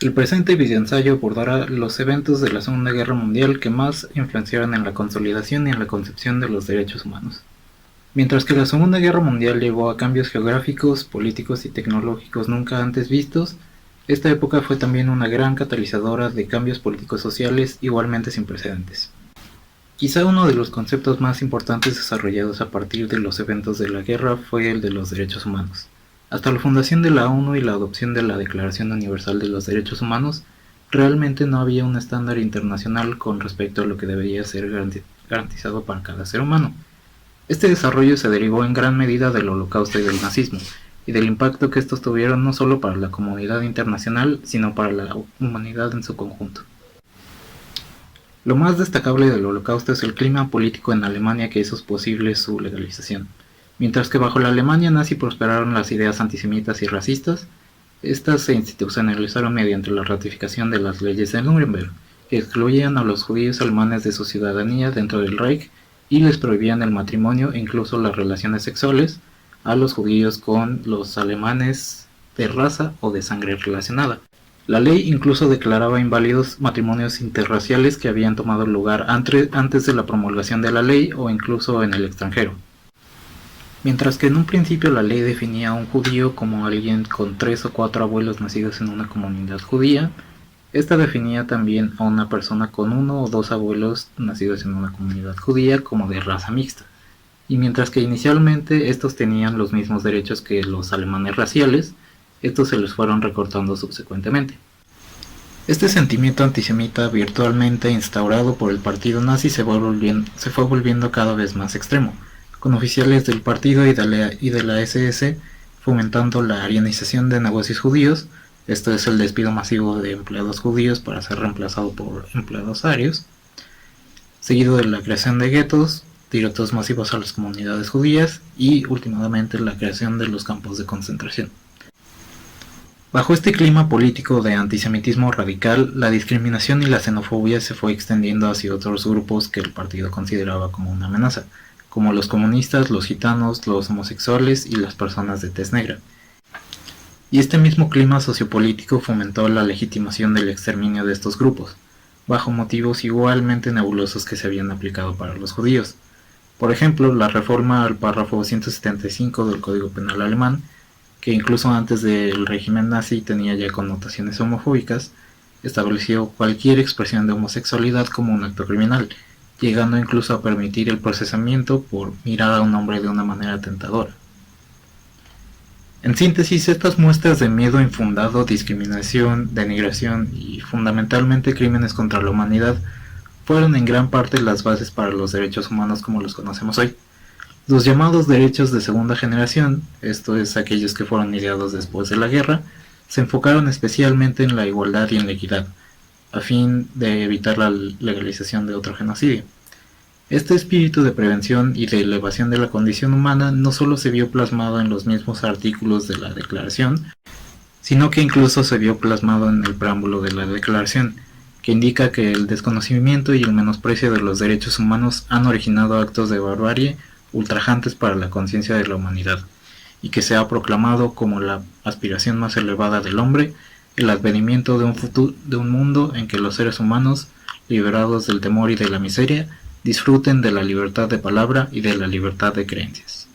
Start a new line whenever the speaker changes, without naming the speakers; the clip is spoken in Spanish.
El presente videoensayo abordará los eventos de la Segunda Guerra Mundial que más influenciaron en la consolidación y en la concepción de los derechos humanos. Mientras que la Segunda Guerra Mundial llevó a cambios geográficos, políticos y tecnológicos nunca antes vistos, esta época fue también una gran catalizadora de cambios políticos sociales igualmente sin precedentes. Quizá uno de los conceptos más importantes desarrollados a partir de los eventos de la guerra fue el de los derechos humanos. Hasta la fundación de la ONU y la adopción de la Declaración Universal de los Derechos Humanos, realmente no había un estándar internacional con respecto a lo que debería ser garantizado para cada ser humano. Este desarrollo se derivó en gran medida del Holocausto y del nazismo, y del impacto que estos tuvieron no solo para la comunidad internacional, sino para la humanidad en su conjunto. Lo más destacable del Holocausto es el clima político en Alemania que hizo posible su legalización. Mientras que bajo la Alemania nazi prosperaron las ideas antisemitas y racistas, estas se institucionalizaron mediante la ratificación de las leyes de Nuremberg, que excluían a los judíos alemanes de su ciudadanía dentro del Reich y les prohibían el matrimonio e incluso las relaciones sexuales a los judíos con los alemanes de raza o de sangre relacionada. La ley incluso declaraba inválidos matrimonios interraciales que habían tomado lugar antes de la promulgación de la ley o incluso en el extranjero. Mientras que en un principio la ley definía a un judío como alguien con 3 o 4 abuelos nacidos en una comunidad judía, esta definía también a una persona con 1 o 2 abuelos nacidos en una comunidad judía como de raza mixta. Y mientras que inicialmente estos tenían los mismos derechos que los alemanes raciales, estos se les fueron recortando subsecuentemente. Este sentimiento antisemita virtualmente instaurado por el partido nazi se fue volviendo cada vez más extremo, con oficiales del partido y de la SS fomentando la arianización de negocios judíos, esto es el despido masivo de empleados judíos para ser reemplazado por empleados arios, seguido de la creación de guetos, tiroteos masivos a las comunidades judías y últimamente la creación de los campos de concentración. Bajo este clima político de antisemitismo radical, la discriminación y la xenofobia se fue extendiendo hacia otros grupos que el partido consideraba como una amenaza, como los comunistas, los gitanos, los homosexuales y las personas de tez negra. Y este mismo clima sociopolítico fomentó la legitimación del exterminio de estos grupos, bajo motivos igualmente nebulosos que se habían aplicado para los judíos. Por ejemplo, la reforma al párrafo 175 del Código Penal alemán, que incluso antes del régimen nazi tenía ya connotaciones homofóbicas, estableció cualquier expresión de homosexualidad como un acto criminal, llegando incluso a permitir el procesamiento por mirar a un hombre de una manera tentadora. En síntesis, estas muestras de miedo infundado, discriminación, denigración y fundamentalmente crímenes contra la humanidad fueron en gran parte las bases para los derechos humanos como los conocemos hoy. Los llamados derechos de segunda generación, esto es aquellos que fueron ideados después de la guerra, se enfocaron especialmente en la igualdad y en la equidad, a fin de evitar la legalización de otro genocidio. Este espíritu de prevención y de elevación de la condición humana no solo se vio plasmado en los mismos artículos de la Declaración, sino que incluso se vio plasmado en el preámbulo de la Declaración, que indica que el desconocimiento y el menosprecio de los derechos humanos han originado actos de barbarie ultrajantes para la conciencia de la humanidad, y que se ha proclamado como la aspiración más elevada del hombre, el advenimiento de un mundo en que los seres humanos, liberados del temor y de la miseria, disfruten de la libertad de palabra y de la libertad de creencias.